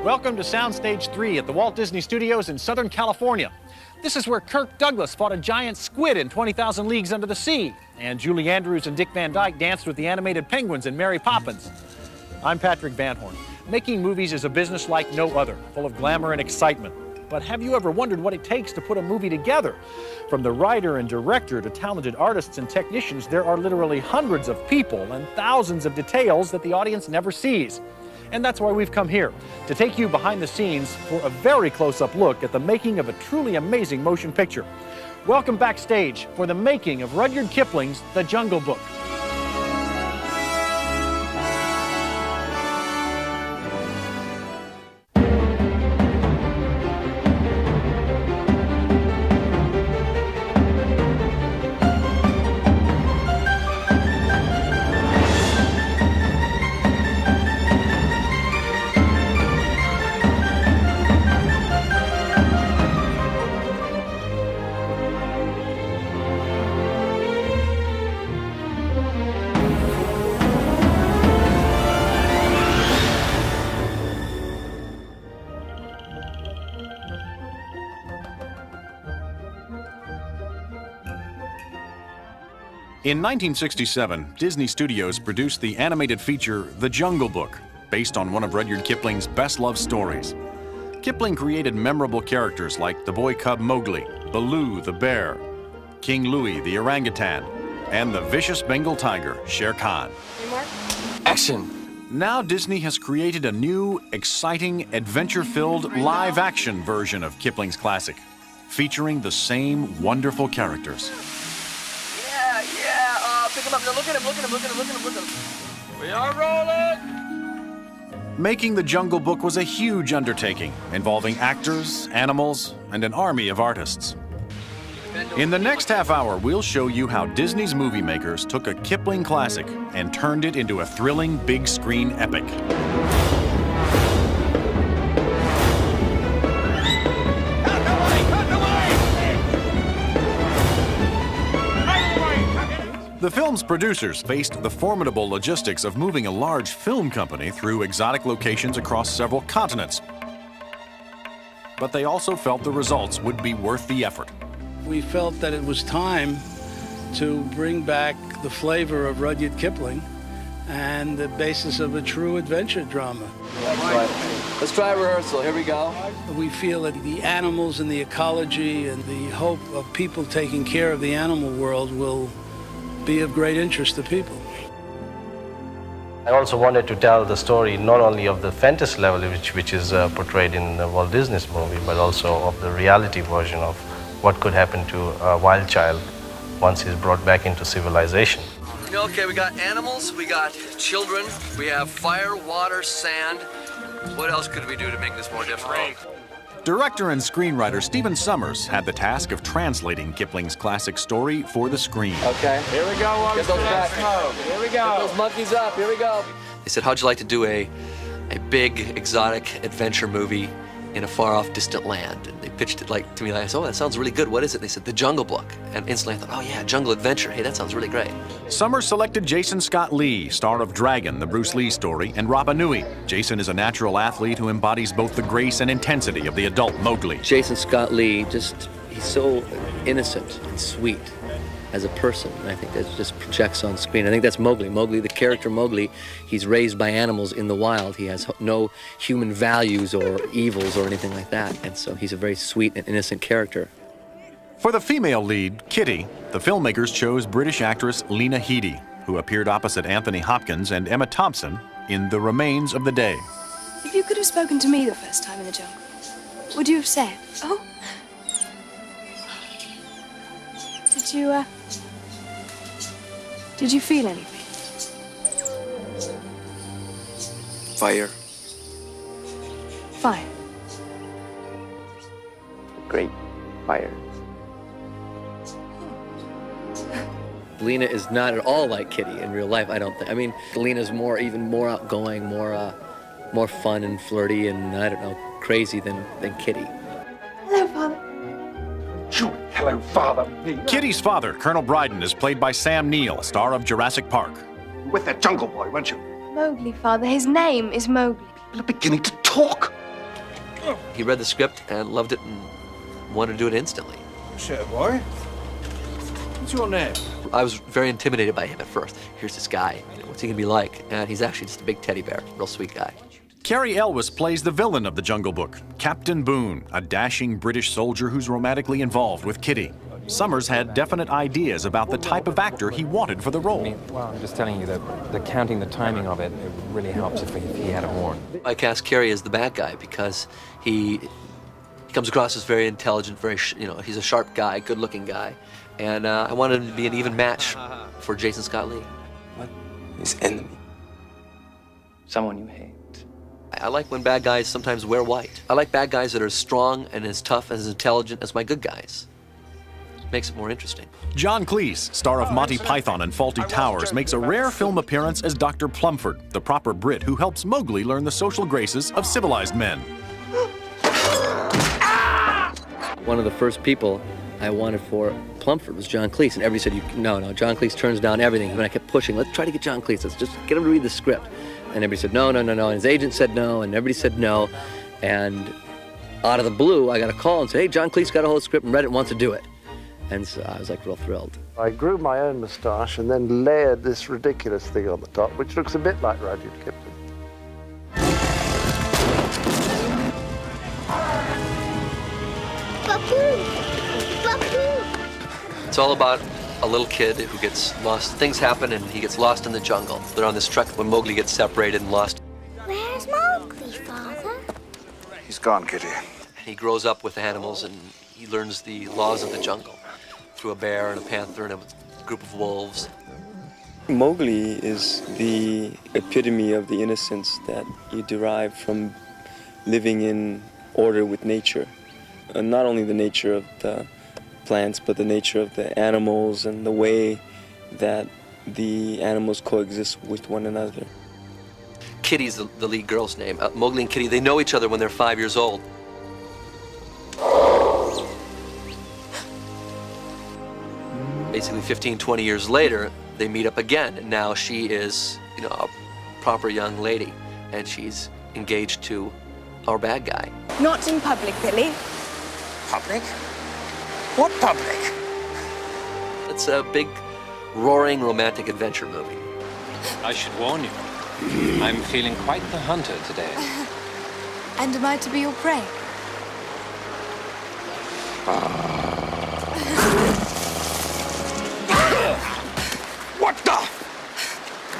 Welcome to Soundstage 3 at the Walt Disney Studios in Southern California. This is where Kirk Douglas fought a giant squid in 20,000 Leagues Under the Sea, and Julie Andrews and Dick Van Dyke danced with the animated penguins in Mary Poppins. I'm Patrick Van Horn. Making movies is a business like no other, full of glamour and excitement. But have you ever wondered what it takes to put a movie together? From the writer and director to talented artists and technicians, there are literally hundreds of people and thousands of details that the audience never sees. And that's why we've come here, to take you behind the scenes for a very close-up look at the making of a truly amazing motion picture. Welcome backstage for the making of Rudyard Kipling's The Jungle Book. In 1967, Disney Studios produced the animated feature The Jungle Book, based on one of Rudyard Kipling's best-loved stories. Kipling created memorable characters like the boy cub Mowgli, Baloo the bear, King Louie the orangutan, and the vicious Bengal tiger, Shere Khan. Action! Now Disney has created a new, exciting, adventure-filled, live-action version of Kipling's classic, featuring the same wonderful characters. Pick him up. No, look at him. We are rolling! Making The Jungle Book was a huge undertaking, involving actors, animals, and an army of artists. In the next half hour, we'll show you how Disney's movie makers took a Kipling classic and turned it into a thrilling big screen epic. The film's producers faced the formidable logistics of moving a large film company through exotic locations across several continents. But they also felt the results would be worth the effort. We felt that it was time to bring back the flavor of Rudyard Kipling and the basis of a true adventure drama. Let's try rehearsal. Here we go. We feel that the animals and the ecology and the hope of people taking care of the animal world will be of great interest to people. I also wanted to tell the story not only of the fantasy level which is portrayed in the Walt Disney's movie, but also of the reality version of what could happen to a wild child once he's brought back into civilization. Okay, we got animals, we got children, we have fire, water, sand. What else could we do to make this more difficult? Director and screenwriter Stephen Sommers had the task of translating Kipling's classic story for the screen. Okay. Here we go. Get those back. Here we go. Get those monkeys up. Here we go. They said, how'd you like to do a big, exotic adventure movie in a far-off, distant land? And they pitched it to me. I said, oh, that sounds really good. What is it? They said, The Jungle Book. And instantly I thought, oh yeah, jungle adventure. Hey, that sounds really great. Sommers selected Jason Scott Lee, star of Dragon, the Bruce Lee story, and Rapa Nui. Jason is a natural athlete who embodies both the grace and intensity of the adult Mowgli. Jason Scott Lee, he's so innocent and sweet as a person. And I think that just projects on screen. I think that's Mowgli. Mowgli, the character Mowgli, he's raised by animals in the wild. He has no human values or evils or anything like that. And so he's a very sweet and innocent character. For the female lead, Kitty, the filmmakers chose British actress Lena Headey, who appeared opposite Anthony Hopkins and Emma Thompson in The Remains of the Day. If you could have spoken to me the first time in the jungle, would you have said, oh? Did you feel anything? Fire. Fire. Great fire. Lena is not at all like Kitty in real life, I don't think. I mean, Lena's even more outgoing, more fun and flirty and, I don't know, crazy than Kitty. Hello, Father. Hello, Father. Kitty's father, Colonel Bryden, is played by Sam Neill, star of Jurassic Park. With that jungle boy, weren't you? Mowgli, Father. His name is Mowgli. People are beginning to talk. He read the script and loved it and wanted to do it instantly. Sure, boy. What's your name? I was very intimidated by him at first. Here's this guy, what's he gonna be like? And he's actually just a big teddy bear, real sweet guy. Cary Elwes plays the villain of The Jungle Book, Captain Boone, a dashing British soldier who's romantically involved with Kitty. Summers had definite ideas about the type of actor he wanted for the role. Well, I'm just telling you that counting the timing of it, it really helps if he had a horn. I cast Cary as the bad guy because he comes across as very intelligent, he's a sharp guy, good-looking guy. And I wanted him to be an even match for Jason Scott Lee. What is enemy? Someone you hate. I like when bad guys sometimes wear white. I like bad guys that are as strong and as tough and as intelligent as my good guys. It makes it more interesting. John Cleese, star of Monty Python and Fawlty Towers, makes a rare film appearance as Dr. Plumford, the proper Brit who helps Mowgli learn the social graces of civilized men. One of the first people I wanted for Plumford was John Cleese, and everybody said, no, John Cleese turns down everything. And I kept pushing, let's try to get John Cleese, let's just get him to read the script. And everybody said, no, and his agent said no, and everybody said no. And out of the blue, I got a call and said, hey, John Cleese got a whole script and read it and wants to do it. And so I was like real thrilled. I grew my own moustache and then layered this ridiculous thing on the top, which looks a bit like Rudyard Kipling. It's all about a little kid who gets lost. Things happen and he gets lost in the jungle. They're on this trek when Mowgli gets separated and lost. Where's Mowgli, Father? He's gone, Kitty. He grows up with animals and he learns the laws of the jungle through a bear and a panther and a group of wolves. Mowgli is the epitome of the innocence that you derive from living in order with nature. And not only the nature of the plants, but the nature of the animals and the way that the animals coexist with one another. Kitty's the lead girl's name. Mowgli and Kitty, they know each other when they're 5 years old. Basically 15, 20 years later, they meet up again, and now she is, a proper young lady, and she's engaged to our bad guy. Not in public, Billy. Public? What public? It's a big, roaring, romantic adventure movie. I should warn you, I'm feeling quite the hunter today. And am I to be your prey? What the?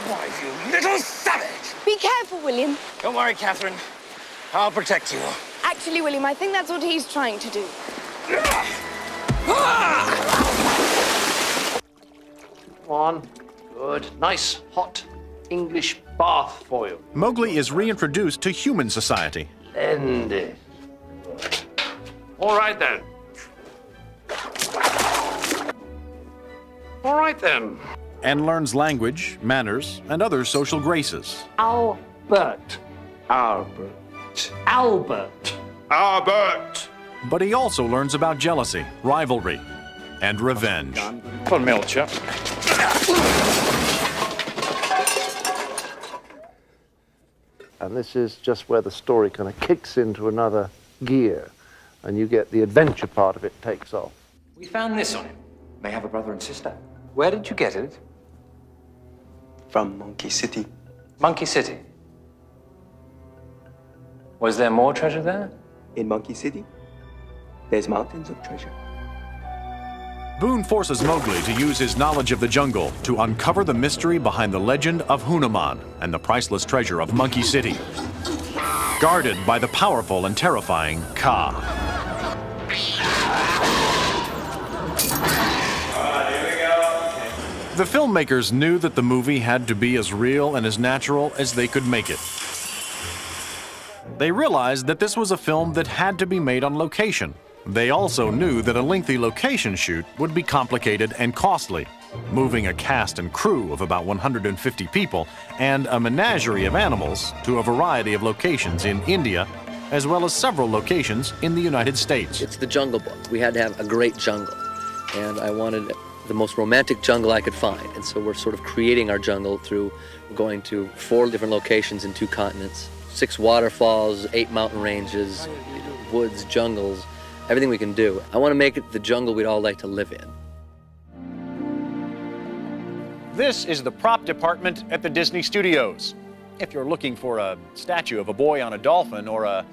Why, you little savage! Be careful, William. Don't worry, Catherine. I'll protect you. Actually, William, I think that's what he's trying to do. Come on. Good. Nice, hot English bath for you. Mowgli is reintroduced to human society. Splendid. All right, then. All right, then. And learns language, manners, and other social graces. Albert. But he also learns about jealousy, rivalry, and revenge. Von Melcher. And this is just where the story kind of kicks into another gear, and you get the adventure part of it takes off. We found this on him. May have a brother and sister. Where did you get it? From Monkey City. Monkey City. Was there more treasure there? In Monkey City, there's mountains of treasure. Boone forces Mowgli to use his knowledge of the jungle to uncover the mystery behind the legend of Hanuman and the priceless treasure of Monkey City, guarded by the powerful and terrifying Kaa. The filmmakers knew that the movie had to be as real and as natural as they could make it. They realized that this was a film that had to be made on location. They also knew that a lengthy location shoot would be complicated and costly, moving a cast and crew of about 150 people and a menagerie of animals to a variety of locations in India, as well as several locations in the United States. It's the Jungle Book. We had to have a great jungle, and I wanted the most romantic jungle I could find. And so we're sort of creating our jungle through going to 4 different locations in 2 continents. 6 waterfalls, 8 mountain ranges, woods, jungles, everything we can do. I want to make it the jungle we'd all like to live in. This is the prop department at the Disney Studios. If you're looking for a statue of a boy on a dolphin or a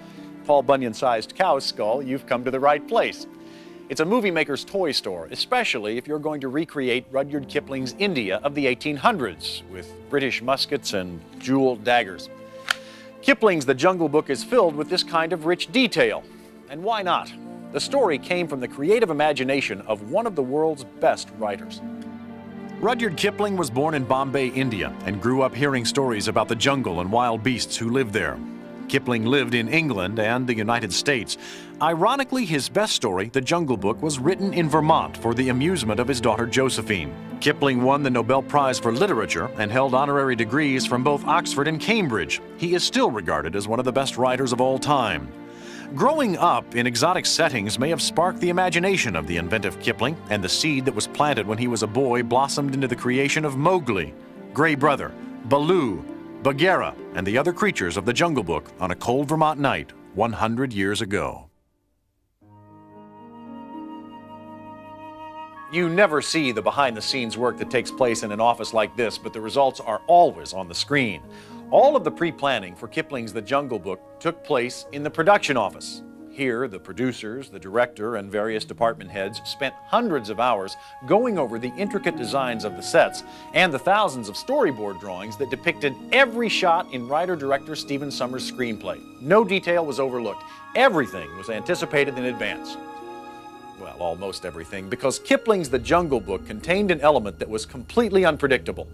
Paul Bunyan-sized cow skull, you've come to the right place. It's a movie maker's toy store, especially if you're going to recreate Rudyard Kipling's India of the 1800s with British muskets and jeweled daggers. Kipling's The Jungle Book is filled with this kind of rich detail. And why not? The story came from the creative imagination of one of the world's best writers. Rudyard Kipling was born in Bombay, India, and grew up hearing stories about the jungle and wild beasts who lived there. Kipling lived in England and the United States. Ironically, his best story, The Jungle Book, was written in Vermont for the amusement of his daughter Josephine. Kipling won the Nobel Prize for Literature and held honorary degrees from both Oxford and Cambridge. He is still regarded as one of the best writers of all time. Growing up in exotic settings may have sparked the imagination of the inventive Kipling, and the seed that was planted when he was a boy blossomed into the creation of Mowgli, Gray Brother, Baloo, Bagheera, and the other creatures of the Jungle Book on a cold Vermont night 100 years ago. You never see the behind-the-scenes work that takes place in an office like this, but the results are always on the screen. All of the pre-planning for Kipling's The Jungle Book took place in the production office. Here, the producers, the director, and various department heads spent hundreds of hours going over the intricate designs of the sets and the thousands of storyboard drawings that depicted every shot in writer-director Stephen Sommers' screenplay. No detail was overlooked. Everything was anticipated in advance. Well, almost everything, because Kipling's The Jungle Book contained an element that was completely unpredictable: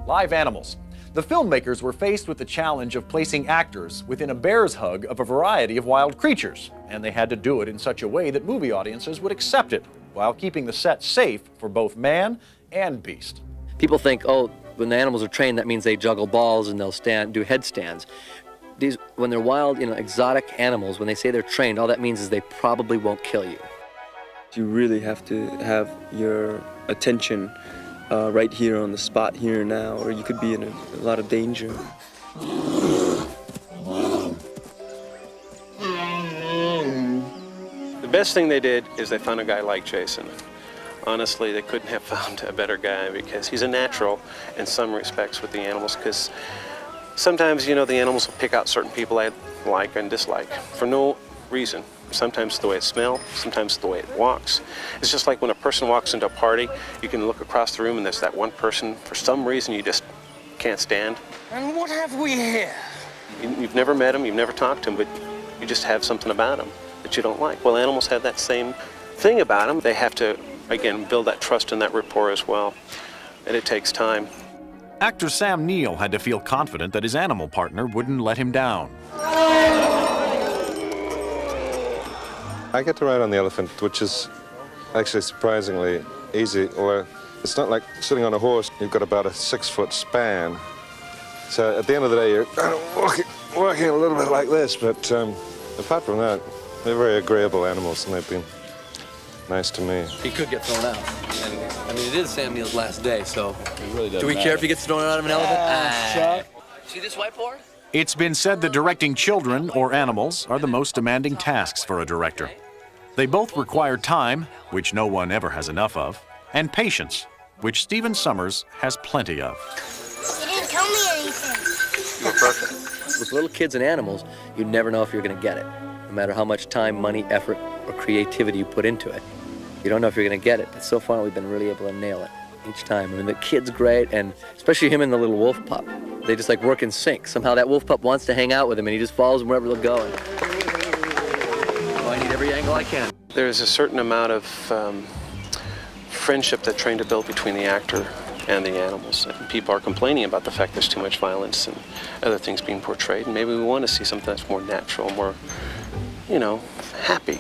live animals. The filmmakers were faced with the challenge of placing actors within a bear's hug of a variety of wild creatures, and they had to do it in such a way that movie audiences would accept it, while keeping the set safe for both man and beast. People think, oh, when the animals are trained, that means they juggle balls and they'll do headstands. When they're wild, exotic animals, when they say they're trained, all that means is they probably won't kill you. You really have to have your attention right here on the spot, here and now, or you could be in a lot of danger. The best thing they did is they found a guy like Jason. Honestly, they couldn't have found a better guy because he's a natural in some respects with the animals, because sometimes, the animals will pick out certain people I like and dislike for no reason. Sometimes the way it smells, sometimes the way it walks. It's just like when a person walks into a party, you can look across the room and there's that one person, for some reason, you just can't stand. And what have we here? You've never met him, you've never talked to him, but you just have something about him that you don't like. Well, animals have that same thing about them. They have to, again, build that trust and that rapport as well, and it takes time. Actor Sam Neill had to feel confident that his animal partner wouldn't let him down. I get to ride on the elephant, which is actually surprisingly easy. Or it's not like sitting on a horse. You've got about a 6-foot span. So at the end of the day, you're kind of walking a little bit like this. But apart from that, they're very agreeable animals, and they've been nice to me. He could get thrown out. And, it is Sam Neill's last day, so really do we care if he gets thrown out of an elephant? See this whiteboard? It's been said that directing children or animals are the most demanding tasks for a director. They both require time, which no one ever has enough of, and patience, which Stephen Sommers has plenty of. You didn't tell me anything. You were perfect. With little kids and animals, you never know if you're going to get it, no matter how much time, money, effort, or creativity you put into it. You don't know if you're going to get it, but so far we've been really able to nail it each time. I mean, the kid's great, and especially him and the little wolf pup. They just work in sync. Somehow that wolf pup wants to hang out with him, and he just follows him wherever they'll go. I need every angle I can. There's a certain amount of friendship they're trying to build between the actor and the animals. And people are complaining about the fact there's too much violence and other things being portrayed, and maybe we want to see something that's more natural, more, happy.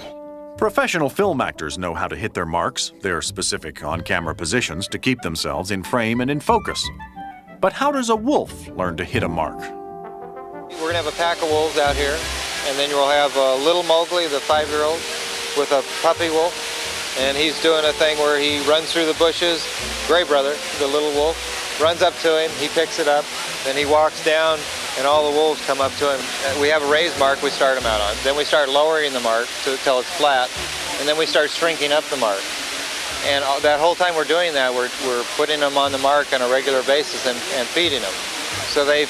Professional film actors know how to hit their marks, their specific on-camera positions, to keep themselves in frame and in focus. But how does a wolf learn to hit a mark? We're going to have a pack of wolves out here, and then you'll have little Mowgli, the 5-year-old, with a puppy wolf, and he's doing a thing where he runs through the bushes. Gray Brother, the little wolf, runs up to him, he picks it up, then he walks down, and all the wolves come up to him. We have a raised mark we start him out on. Then we start lowering the mark until it's flat, and then we start shrinking up the mark. And that whole time we're doing that, we're putting them on the mark on a regular basis and feeding them. So it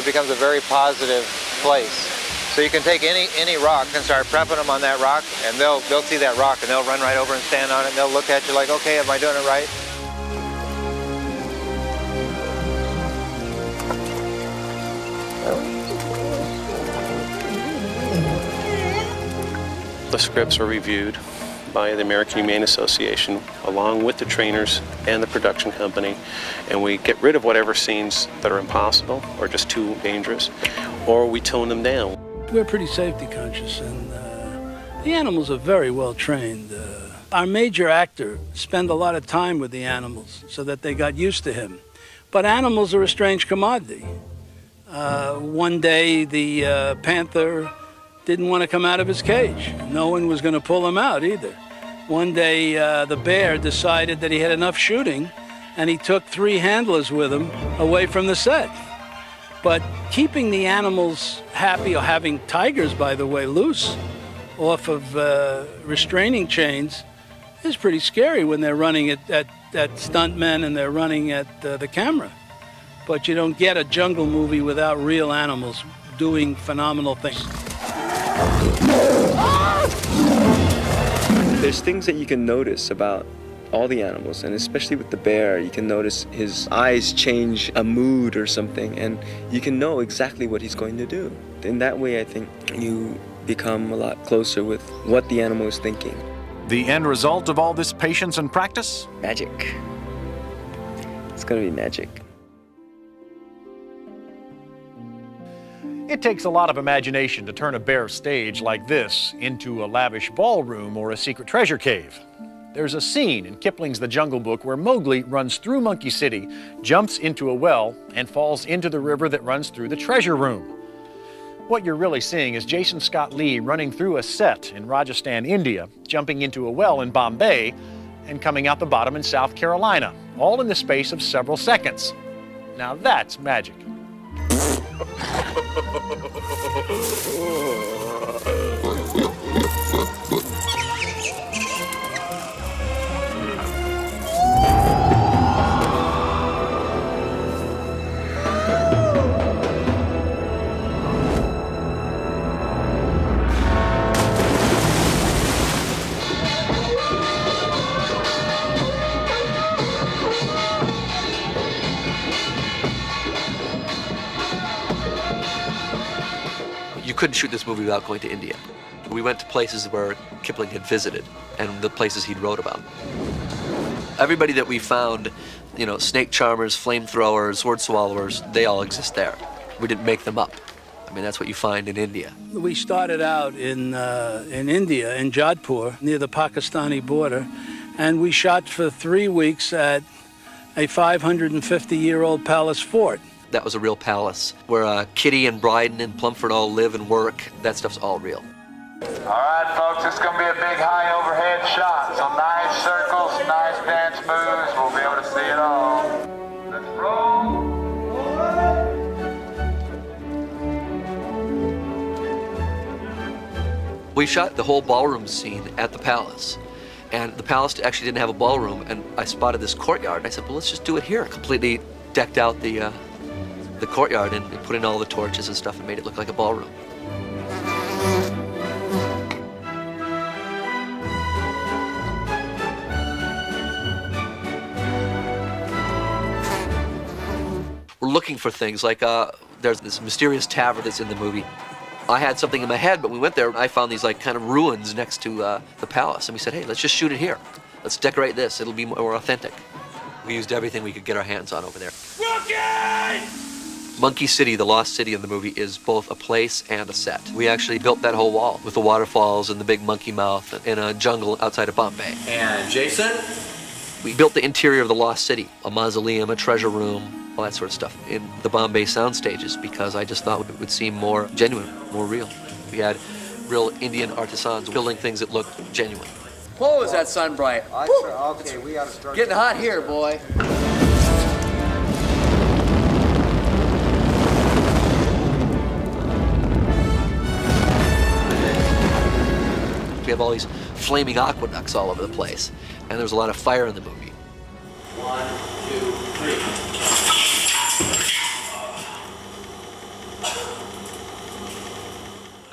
becomes a very positive place. So you can take any rock and start prepping them on that rock, and they'll see that rock and they'll run right over and stand on it, and they'll look at you like, okay, am I doing it right? The scripts are reviewed by the American Humane Association along with the trainers and the production company, and we get rid of whatever scenes that are impossible or just too dangerous, or we tone them down. We're pretty safety conscious, and the animals are very well trained. Our major actor spent a lot of time with the animals so that they got used to him. But animals are a strange commodity. One day the panther didn't want to come out of his cage. No one was going to pull him out either. One day the bear decided that he had enough shooting, and he took 3 handlers with him away from the set. But keeping the animals happy, or having tigers, by the way, loose off of restraining chains is pretty scary when they're running at stuntmen and they're running at the camera. But you don't get a jungle movie without real animals doing phenomenal things. There's things that you can notice about all the animals, and especially with the bear, you can notice his eyes change a mood or something, and you can know exactly what he's going to do. In that way, I think you become a lot closer with what the animal is thinking. The end result of all this patience and practice? Magic. It's gonna be magic. It takes a lot of imagination to turn a bare stage like this into a lavish ballroom or a secret treasure cave. There's a scene in Kipling's The Jungle Book where Mowgli runs through Monkey City, jumps into a well, and falls into the river that runs through the treasure room. What you're really seeing is Jason Scott Lee running through a set in Rajasthan, India, jumping into a well in Bombay, and coming out the bottom in South Carolina, all in the space of several seconds. Now that's magic. You couldn't shoot this movie without going to India. We went to places where Kipling had visited and the places he'd wrote about. Everybody that we found, you know, snake charmers, flamethrowers, sword swallowers, they all exist there. We didn't make them up. I mean, that's what you find in India. We started out in India, in Jodhpur, near the Pakistani border, and we shot for 3 weeks at a 550-year-old palace fort. That was a real palace where Kitty and Bryden and Plumford all live and work. That stuff's all real. All right, folks, it's going to be a big high overhead shot. So nice circles, nice dance moves. We'll be able to see it all. Let's roll. We shot the whole ballroom scene at the palace. And the palace actually didn't have a ballroom, and I spotted this courtyard. And I said, well, let's just do it here. Completely decked out the courtyard and put in all the torches and stuff and made it look like a ballroom. We're looking for things like there's this mysterious tavern that's in the movie. I had something in my head, but we went there and I found these like kind of ruins next to the palace, and we said, hey, let's just shoot it here. Let's decorate this. It'll be more authentic. We used everything we could get our hands on over there. Rookie! Monkey City, the lost city in the movie, is both a place and a set. We actually built that whole wall with the waterfalls and the big monkey mouth in a jungle outside of Bombay. And Jason? We built the interior of the lost city, a mausoleum, a treasure room, all that sort of stuff in the Bombay sound stages because I just thought it would seem more genuine, more real. We had real Indian artisans building things that looked genuine. Whoa, is that sun bright? Okay, we gotta start. Getting hot here, boy. have all these flaming aqueducts all over the place. And there was a lot of fire in the movie. 1, 2, 3.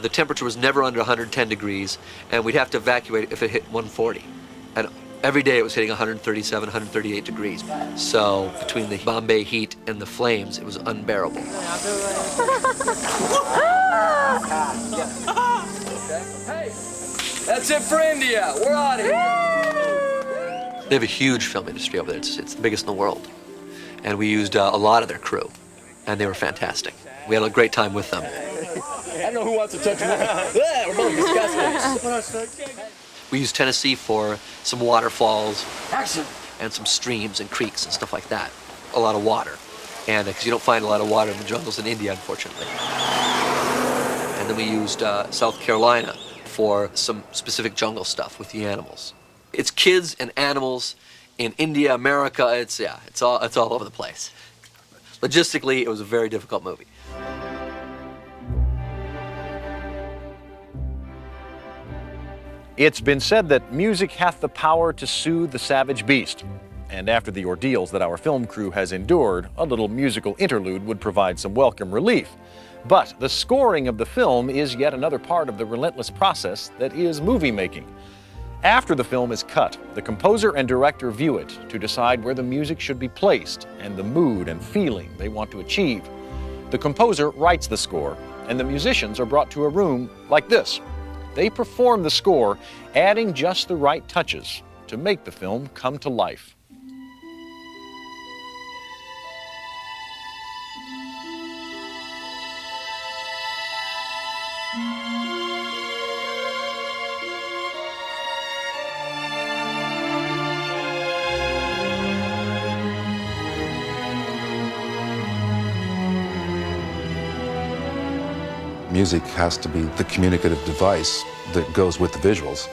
The temperature was never under 110 degrees, and we'd have to evacuate if it hit 140. And every day it was hitting 137, 138 degrees. So between the Bombay heat and the flames, it was unbearable. Hey, that's it for India. We're out of here. They have a huge film industry over there. It's the biggest in the world. And we used a lot of their crew, and they were fantastic. We had a great time with them. I don't know who wants to touch me. We're both disgusting. We used Tennessee for some waterfalls. Action. And some streams and creeks and stuff like that. A lot of water. And because you don't find a lot of water in the jungles in India, unfortunately. And then we used South Carolina for some specific jungle stuff with the animals. It's kids and animals in India, America. It's all over the place. Logistically, it was a very difficult movie. It's been said that music hath the power to soothe the savage beast. And after the ordeals that our film crew has endured, a little musical interlude would provide some welcome relief. But the scoring of the film is yet another part of the relentless process that is movie making. After the film is cut, the composer and director view it to decide where the music should be placed and the mood and feeling they want to achieve. The composer writes the score, and the musicians are brought to a room like this. They perform the score, adding just the right touches to make the film come to life. Music has to be the communicative device that goes with the visuals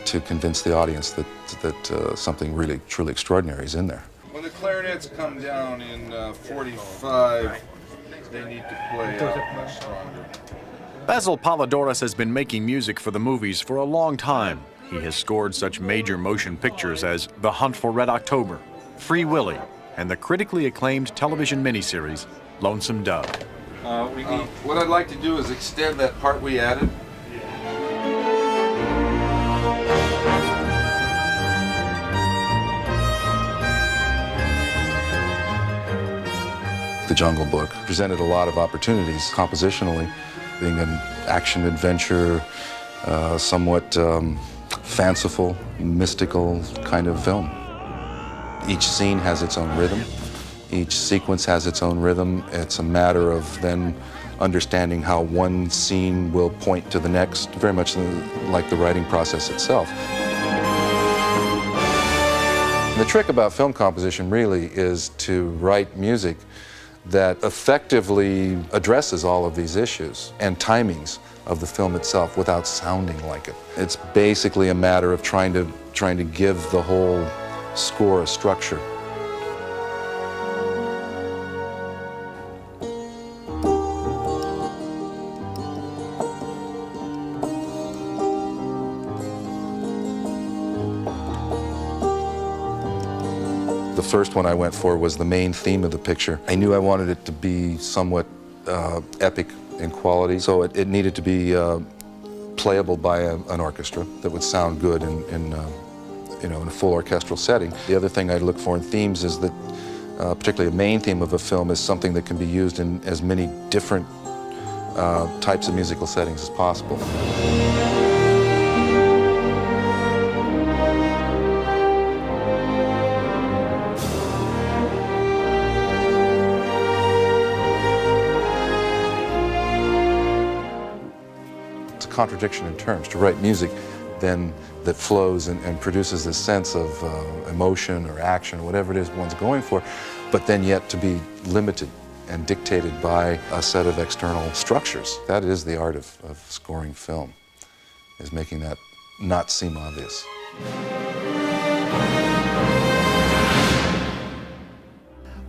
to convince the audience that something really, truly extraordinary is in there. When the clarinets come down in 45, they need to play out much stronger. Basil Polidoris has been making music for the movies for a long time. He has scored such major motion pictures as The Hunt for Red October, Free Willy, and the critically acclaimed television miniseries, Lonesome Dove. What I'd like to do is extend that part we added. The Jungle Book presented a lot of opportunities compositionally, being an action adventure, somewhat fanciful, mystical kind of film. Each scene has its own rhythm. Each sequence has its own rhythm. It's a matter of then understanding how one scene will point to the next, very much like the writing process itself. The trick about film composition really is to write music that effectively addresses all of these issues and timings of the film itself without sounding like it. It's basically a matter of trying to give the whole score a structure. The first one I went for was the main theme of the picture. I knew I wanted it to be somewhat epic in quality, so it needed to be playable by an orchestra that would sound good in a full orchestral setting. The other thing I look for in themes is that, particularly a main theme of a film, is something that can be used in as many different types of musical settings as possible. Contradiction in terms, to write music then that flows and produces this sense of emotion or action or whatever it is one's going for, but then yet to be limited and dictated by a set of external structures. That is the art of scoring film, is making that not seem obvious.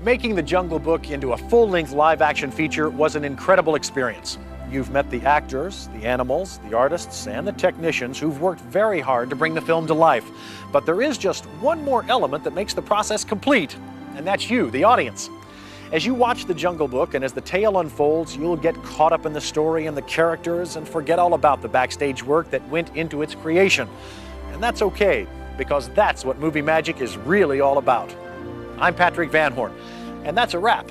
Making The Jungle Book into a full-length live-action feature was an incredible experience. You've met the actors, the animals, the artists, and the technicians who've worked very hard to bring the film to life. But there is just one more element that makes the process complete, and that's you, the audience. As you watch The Jungle Book and as the tale unfolds, you'll get caught up in the story and the characters and forget all about the backstage work that went into its creation. And that's okay, because that's what movie magic is really all about. I'm Patrick Van Horn, and that's a wrap